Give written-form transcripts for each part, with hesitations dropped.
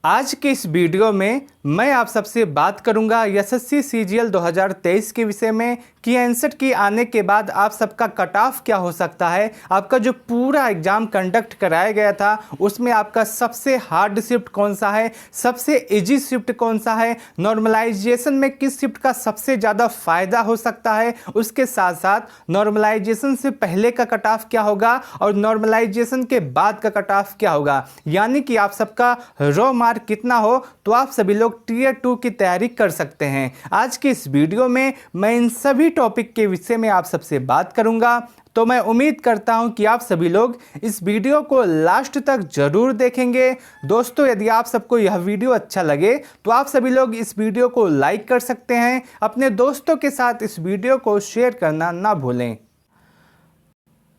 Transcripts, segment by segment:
आज के इस वीडियो में मैं आप सबसे बात करूंगा एसएससी सीजीएल 2023 के विषय में कि एनसेट की आने के बाद आप सबका कट ऑफ क्या हो सकता है। आपका जो पूरा एग्जाम कंडक्ट कराया गया था उसमें आपका सबसे हार्ड शिफ्ट कौन सा है, सबसे इजी शिफ्ट कौन सा है, नॉर्मलाइजेशन में किस शिफ्ट का सबसे ज़्यादा फायदा हो सकता है, उसके साथ साथ नॉर्मलाइजेशन से पहले का कट ऑफ क्या होगा और नॉर्मलाइजेशन के बाद का कट ऑफ क्या होगा, यानी कि आप सबका रॉ मार्क कितना हो तो आप सभी लोग टियर 2 की तैयारी कर सकते हैं। आज के इस वीडियो में मैं इन सभी टॉपिक के विषय में आप सबसे बात करूंगा, तो मैं उम्मीद करता हूं कि आप सभी लोग इस वीडियो को लास्ट तक जरूर देखेंगे। दोस्तों, यदि आप सबको यह वीडियो अच्छा लगे तो आप सभी लोग इस वीडियो को लाइक कर सकते हैं। अपने दोस्तों के साथ इस वीडियो को शेयर करना ना भूलें।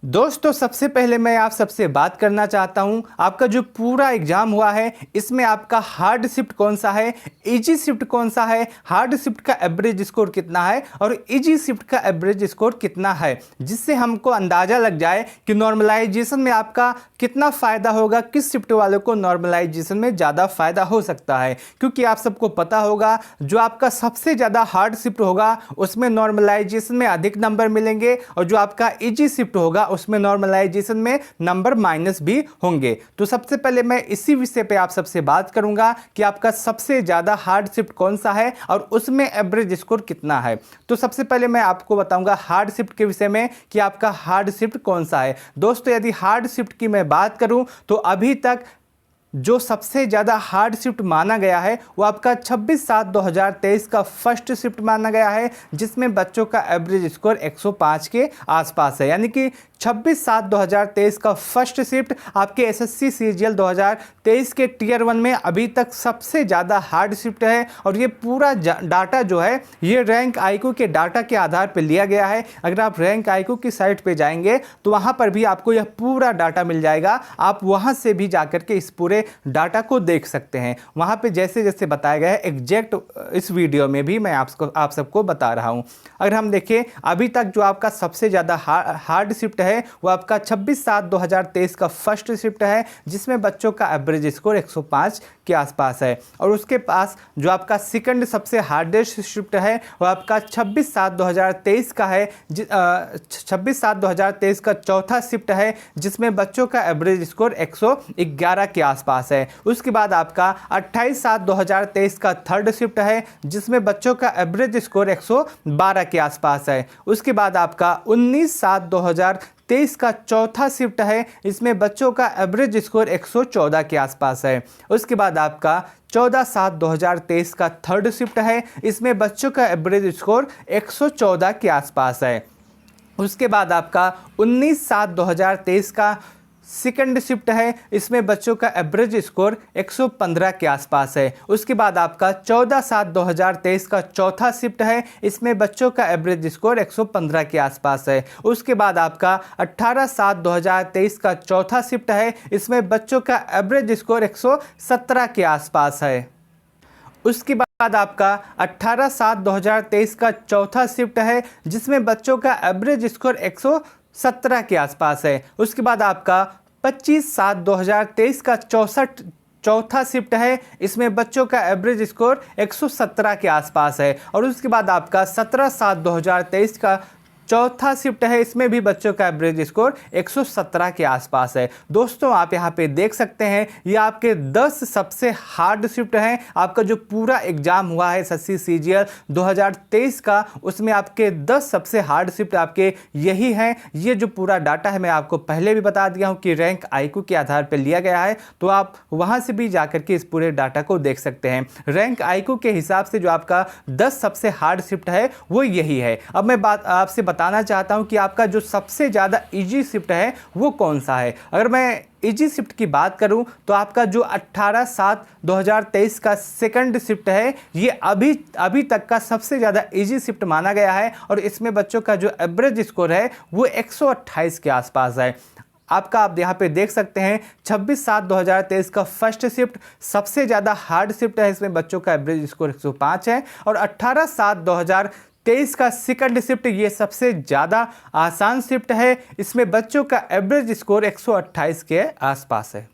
दोस्तों, सबसे पहले मैं आप सबसे बात करना चाहता हूं, आपका जो पूरा एग्जाम हुआ है इसमें आपका हार्ड शिफ्ट कौन सा है, इजी शिफ्ट कौन सा है, हार्ड शिफ्ट का एवरेज स्कोर कितना है और इजी शिफ्ट का एवरेज स्कोर कितना है, जिससे हमको अंदाज़ा लग जाए कि नॉर्मलाइजेशन में आपका कितना फ़ायदा होगा, किस शिफ्ट वालों को नॉर्मलाइजेशन में ज़्यादा फ़ायदा हो सकता है। क्योंकि आप सबको पता होगा जो आपका सबसे ज़्यादा हार्ड शिफ्ट होगा उसमें नॉर्मलाइजेशन में अधिक नंबर मिलेंगे और जो आपका इजी शिफ्ट होगा उसमें नॉर्मलाइजेशन में नंबर माइनस भी होंगे। तो सबसे पहले मैं इसी विषय पे आप सबसे बात करूंगा कि आपका सबसे ज़्यादा हार्ड शिफ्ट कौन सा है और उसमें एवरेज स्कोर कितना है। तो सबसे पहले मैं आपको बताऊंगा हार्ड शिफ्ट के विषय में कि आपका हार्ड शिफ्ट कौन सा है। दोस्तों, यदि हार्ड शिफ्ट की मैं बात करूं तो अभी तक जो सबसे ज़्यादा हार्ड शिफ्ट माना गया है वो आपका 26/7/2023 का फर्स्ट शिफ्ट माना गया है, जिसमें बच्चों का एवरेज स्कोर 105 के आसपास है। यानी कि 26/7/2023 का फर्स्ट शिफ्ट आपके एसएससी सीजीएल 2023 के टियर 1 में अभी तक सबसे ज़्यादा हार्ड शिफ्ट है। और ये पूरा डाटा जो है ये रैंक आईक्यू के डाटा के आधार पर लिया गया है। अगर आप रैंक आईक्यू की साइट पे जाएंगे तो वहाँ पर भी आपको यह पूरा डाटा मिल जाएगा। आप वहाँ से भी जाकर के इस पूरे डाटा को देख सकते हैं। वहाँ पे जैसे जैसे बताया गया है एग्जैक्ट इस वीडियो में भी मैं आप सबको बता रहा हूँ। अगर हम देखें अभी तक जो आपका सबसे ज़्यादा हार्ड शिफ्ट है वो आपका 26/7/2023 का फर्स्ट शिफ्ट है, जिसमें बच्चों का एवरेज स्कोर 105 के आसपास है। और उसके पास जो आपका सेकंड सबसे हार्डेस्ट शिफ्ट है वो आपका 26/7/2023 का है। 26/7/2023 का चौथा शिफ्ट है, जिसमें बच्चों का एवरेज स्कोर 111 के आसपास है। उसके बाद आपका 28/7/2023 का थर्ड शिफ्ट है, जिसमें बच्चों का एवरेज स्कोर 112 के आसपास है। उसके बाद आपका 19/7/2023 का चौथा शिफ्ट है, इसमें बच्चों का एवरेज स्कोर 114 के आसपास है। उसके बाद आपका 14/7/2023 का थर्ड शिफ्ट है, इसमें बच्चों का एवरेज स्कोर 114 के आसपास है। उसके बाद आपका 19/7/2023 का सेकंड शिफ्ट है, इसमें बच्चों का एवरेज स्कोर 115 के आसपास है। उसके बाद आपका 14/7/2023 का चौथा शिफ्ट है, इसमें बच्चों का एवरेज स्कोर 115 के आसपास है। उसके बाद आपका 18/7/2023 का चौथा शिफ्ट है, इसमें बच्चों का एवरेज स्कोर 117 के आसपास है। उसके बाद आपका 18/7/2023 का चौथा शिफ्ट है, जिसमें बच्चों का एवरेज स्कोर 117 के आसपास है। उसके बाद आपका 25/7/2023 का चौथा शिफ्ट है, इसमें बच्चों का एवरेज स्कोर 117 के आसपास है। और उसके बाद आपका 17/7/2023 का चौथा शिफ्ट है, इसमें भी बच्चों का एवरेज स्कोर 117 के आसपास है। दोस्तों, आप यहाँ पे देख सकते हैं ये आपके 10 सबसे हार्ड शिफ्ट हैं। आपका जो पूरा एग्जाम हुआ है एसएससी सीजीएल 2023 का, उसमें आपके 10 सबसे हार्ड शिफ्ट आपके यही हैं। ये जो पूरा डाटा है मैं आपको पहले भी बता दिया हूँ कि रैंक आईक्यू के आधार पर लिया गया है, तो आप वहाँ से भी जाकर के इस पूरे डाटा को देख सकते हैं। रैंक आईक्यू के हिसाब से जो आपका 10 सबसे हार्ड शिफ्ट है वो यही है। अब मैं आपसे बताना चाहता हूं कि आपका जो सबसे ज़्यादा इजी शिफ्ट है वो कौन सा है। अगर मैं इजी शिफ्ट की बात करूं तो आपका जो 18/7/2023 का सेकंड शिफ्ट है ये अभी तक का सबसे ज़्यादा इजी शिफ्ट माना गया है। और इसमें बच्चों का जो एवरेज स्कोर है वो 128 के आसपास है। आपका आप यहाँ पे देख सकते हैं 26/7/2023 का फर्स्ट शिफ्ट सबसे ज़्यादा हार्ड शिफ्ट है, इसमें बच्चों का एवरेज स्कोर 105 है। और 18/7/2023 का सेकंड शिफ्ट ये सबसे ज़्यादा आसान शिफ्ट है, इसमें बच्चों का एवरेज स्कोर 128 के आसपास है।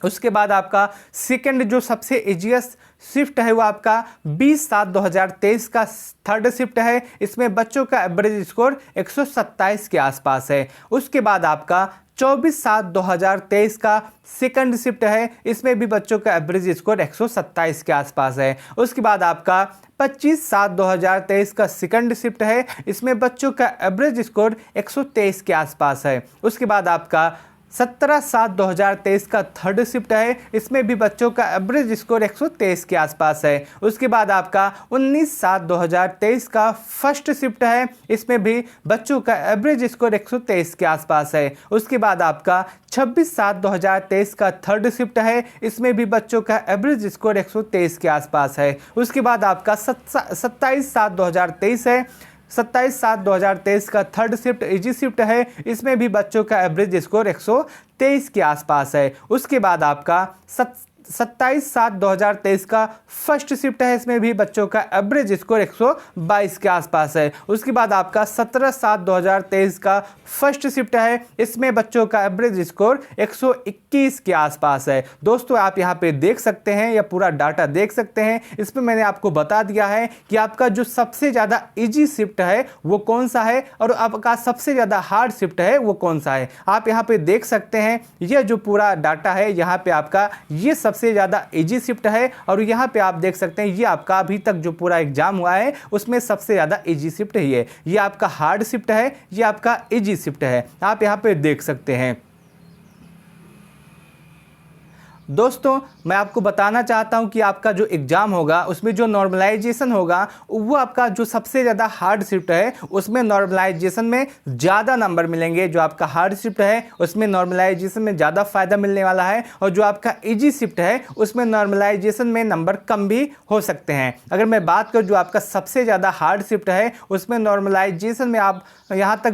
उसके बाद आपका सेकंड जो सबसे इजीएस्ट शिफ्ट है वो आपका 20/7/2023 का थर्ड शिफ्ट है। इसमें बच्चों का एवरेज स्कोर 127 के आसपास है। उसके बाद आपका 24/7/2023 का सेकंड शिफ्ट है। इसमें भी बच्चों का एवरेज स्कोर 127 के आसपास है। उसके बाद आपका 25/7/2023 का सेकंड शिफ्ट है। इसमें बच्चों का एवरेज स्कोर 123 के आसपास है। उसके बाद आपका 17/7/2023 का थर्ड शिफ्ट है। इसमें भी बच्चों का एवरेज स्कोर 123 के आसपास है। उसके बाद आपका 19/7/2023 का फर्स्ट शिफ्ट है। इसमें भी बच्चों का एवरेज स्कोर 123 के आसपास है। उसके बाद आपका 26/7/2023 का थर्ड शिफ्ट है। इसमें भी बच्चों का एवरेज स्कोर 123 के आसपास है। उसके बाद आपका 27/7/2023 है। 27/7/2023 का थर्ड शिफ्ट इजी शिफ्ट है। इसमें भी बच्चों का एवरेज स्कोर 123 के आसपास है। उसके बाद आपका 27/7/2023 का फर्स्ट शिफ्ट है। इसमें भी बच्चों का एवरेज स्कोर 122 के आसपास है। उसके बाद आपका 17/7/2023 का फर्स्ट शिफ्ट है। इसमें बच्चों का एवरेज स्कोर 121 के आसपास है। दोस्तों आप यहाँ पे देख सकते हैं या पूरा डाटा देख सकते हैं। इसमें मैंने आपको बता दिया है कि आपका जो सबसे ज़्यादा इजी शिफ्ट है वो कौन सा है और आपका सबसे ज़्यादा हार्ड शिफ्ट है वो कौन सा है। आप यहाँ पे देख सकते हैं ये जो पूरा डाटा है यहाँ पे आपका ये सबसे ज़्यादा इजी शिफ्ट है और यहाँ पे आप देख सकते हैं ये आपका अभी तक जो पूरा एग्जाम हुआ है उसमें सबसे ज़्यादा इजी शिफ्ट ही है। ये आपका हार्ड शिफ्ट है, ये आपका इजी शिफ्ट है। आप यहाँ पे देख सकते हैं। दोस्तों मैं आपको बताना चाहता हूं कि आपका जो एग्ज़ाम होगा उसमें जो नॉर्मलाइजेशन होगा वो आपका जो सबसे ज़्यादा हार्ड शिफ्ट है उसमें नॉर्मलाइजेशन में ज़्यादा नंबर मिलेंगे। जो आपका हार्ड शिफ्ट है उसमें नॉर्मलाइजेशन में ज़्यादा फ़ायदा मिलने वाला है और जो आपका इजी शिफ्ट है उसमें नॉर्मलाइजेशन में नंबर कम भी हो सकते हैं। अगर मैं बात करूँ जो आपका सबसे ज़्यादा हार्ड शिफ्ट है उसमें नॉर्मलाइजेशन में आप यहाँ तक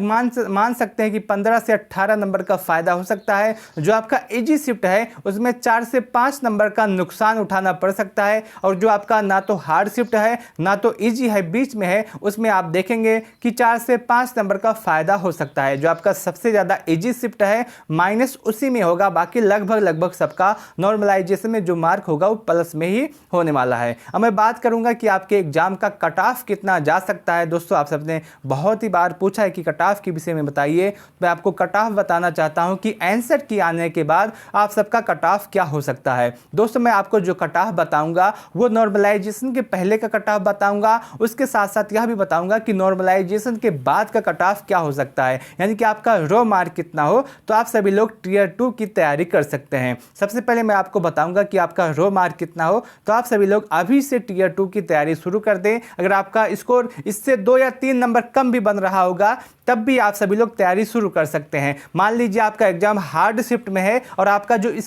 मान सकते हैं कि 15 से 18 नंबर का फ़ायदा हो सकता है। जो आपका इजी शिफ्ट है उसमें 4 से 5 नंबर का नुकसान उठाना पड़ सकता है। और जो आपका ना तो हार्ड शिफ्ट है ना तो इजी है, बीच में है, उसमें आप देखेंगे कि 4 से 5 नंबर का फ़ायदा हो सकता है। जो आपका सबसे ज़्यादा इजी शिफ्ट है माइनस उसी में होगा, बाकी लगभग सबका नॉर्मलाइजेशन में जो मार्क होगा वो प्लस में ही होने वाला है। अब मैं बात करूंगा कि आपके एग्जाम का कट ऑफ कितना जा सकता है। दोस्तों आप सबने बहुत ही बार पूछा है कि कट ऑफ के विषय में बताइए। मैं आपको कट ऑफ बताना चाहता हूं कि आंसर की आने के बाद आप सबका कट ऑफ क्या हो सकता है। दोस्तों मैं आपको जो कट ऑफ बताऊंगा वो नॉर्मलाइजेशन के पहले का कट ऑफ बताऊंगा, उसके साथ साथ यह भी बताऊंगा कि नॉर्मलाइजेशन के बाद का कट ऑफ क्या हो सकता है, यानी कि आपका रो मार्क कितना हो तो आप सभी लोग टियर 2 की तैयारी कर सकते हैं। सबसे पहले मैं आपको बताऊंगा कि आपका रो मार्क कितना हो तो आप सभी लोग अभी से टियर 2 की तैयारी शुरू कर दें। अगर आपका स्कोर इससे 2 या 3 नंबर कम भी बन रहा होगा तब भी आप सभी लोग तैयारी शुरू कर सकते हैं। मान लीजिए आपका एग्जाम हार्ड शिफ्ट में है और आपका जो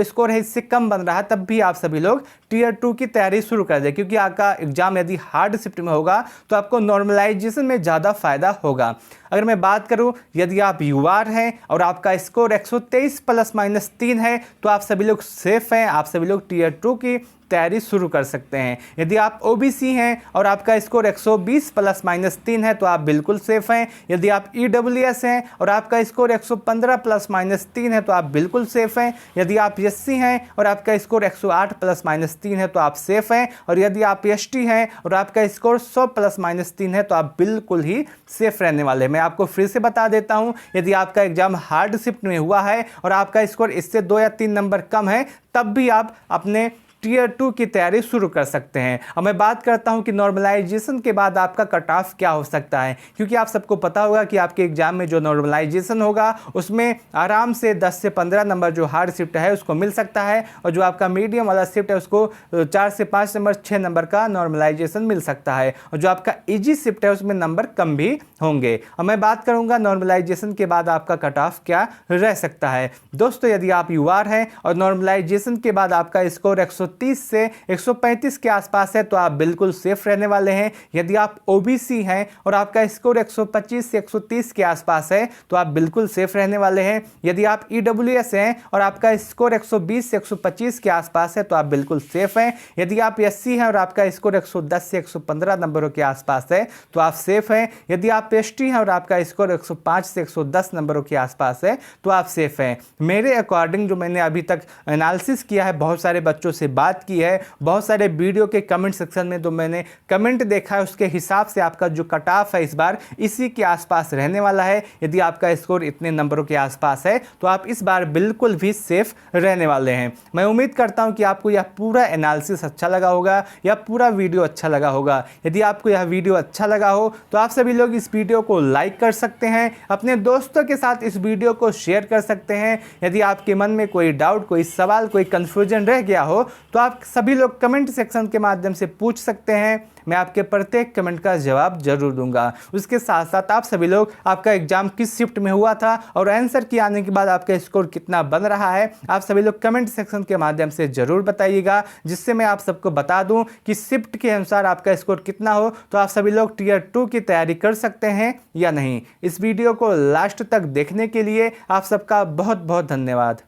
स्कोर है इससे कम बन रहा है, तब भी आप सभी लोग टियर 2 की तैयारी शुरू कर दें, क्योंकि आपका एग्जाम यदि हार्ड शिफ्ट में होगा तो आपको नॉर्मलाइजेशन में ज़्यादा फायदा होगा। अगर मैं बात करूं यदि आप यूआर हैं और आपका स्कोर 123 ±3 है तो आप सभी लोग सेफ हैं, आप सभी लोग टियर 2 की तैयारी शुरू कर सकते हैं। यदि आप ओबीसी हैं और आपका स्कोर 120 ±3 है तो आप बिल्कुल सेफ हैं। यदि आप ईडब्ल्यूएस हैं और आपका स्कोर 115 ±3 है तो आप बिल्कुल सेफ हैं। यदि आप एससी हैं और आपका स्कोर 108 ±3 है तो आप सेफ हैं। और यदि आप एसटी हैं और आपका स्कोर 100 ±3 है तो आप बिल्कुल ही सेफ रहने वाले हैं। मैं आपको फिर से बता देता हूं, यदि आपका एग्जाम हार्ड शिफ्ट में हुआ है और आपका स्कोर इससे 2 या 3 नंबर कम है तब भी आप अपने टियर 2 की तैयारी शुरू कर सकते हैं। अब मैं बात करता हूं कि नॉर्मलाइजेशन के बाद आपका कट ऑफ क्या हो सकता है, क्योंकि आप सबको पता होगा कि आपके एग्जाम में जो नॉर्मलाइजेशन होगा उसमें आराम से 10 से 15 नंबर जो हार्ड शिफ्ट है उसको मिल सकता है और जो आपका मीडियम वाला शिफ्ट है उसको 4 से 5 नंबर 6 नंबर का नॉर्मलाइजेशन मिल सकता है और जो आपका इजी शिफ्ट है उसमें नंबर कम भी होंगे। अब मैं बात करूंगा नॉर्मलाइजेशन के बाद आपका कट ऑफ क्या रह सकता है। दोस्तों यदि आप यूआर हैं और नॉर्मलाइजेशन के बाद आपका स्कोर 130 से 135 के आसपास है तो आप बिल्कुल सेफ रहने वाले हैं। यदि आप ओबीसी हैं और आपका स्कोर 125 से 130 के आसपास है तो आप बिल्कुल सेफ रहने वाले हैं। यदि आप ईडब्ल्यूएस हैं और आपका स्कोर 120 से 125 के आसपास है तो आप बिल्कुल सेफ हैं। यदि आप एससी हैं और आपका स्कोर 110 से 115 नंबरों के आसपास है तो आप सेफ हैं। यदि आप एसटी हैं और आपका स्कोर 105 से 110 नंबरों के आसपास है तो आप सेफ हैं। मेरे अकॉर्डिंग जो मैंने अभी तक एनालिसिस किया है, बहुत सारे बच्चों से बात की है, बहुत सारे वीडियो के कमेंट सेक्शन में जो मैंने कमेंट देखा है उसके हिसाब से आपका जो कट ऑफ है इस बार इसी के आसपास रहने वाला है। यदि आपका स्कोर इतने नंबरों के आसपास है तो आप इस बार बिल्कुल भी सेफ रहने वाले हैं। मैं उम्मीद करता हूं कि आपको यह पूरा एनालिसिस अच्छा लगा होगा, या पूरा वीडियो अच्छा लगा होगा। यदि आपको यह वीडियो अच्छा लगा हो तो आप सभी लोग इस वीडियो को लाइक कर सकते हैं, अपने दोस्तों के साथ इस वीडियो को शेयर कर सकते हैं। यदि आपके मन में कोई डाउट, कोई सवाल, कोई कंफ्यूजन रह गया हो तो आप सभी लोग कमेंट सेक्शन के माध्यम से पूछ सकते हैं। मैं आपके प्रत्येक कमेंट का जवाब जरूर दूंगा। उसके साथ साथ आप सभी लोग आपका एग्जाम किस शिफ्ट में हुआ था और आंसर की आने के बाद आपका स्कोर कितना बन रहा है, आप सभी लोग कमेंट सेक्शन के माध्यम से जरूर बताइएगा, जिससे मैं आप सबको बता दूं कि शिफ्ट के अनुसार आपका स्कोर कितना हो तो आप सभी लोग टियर 2 की तैयारी कर सकते हैं या नहीं। इस वीडियो को लास्ट तक देखने के लिए आप सबका बहुत बहुत धन्यवाद।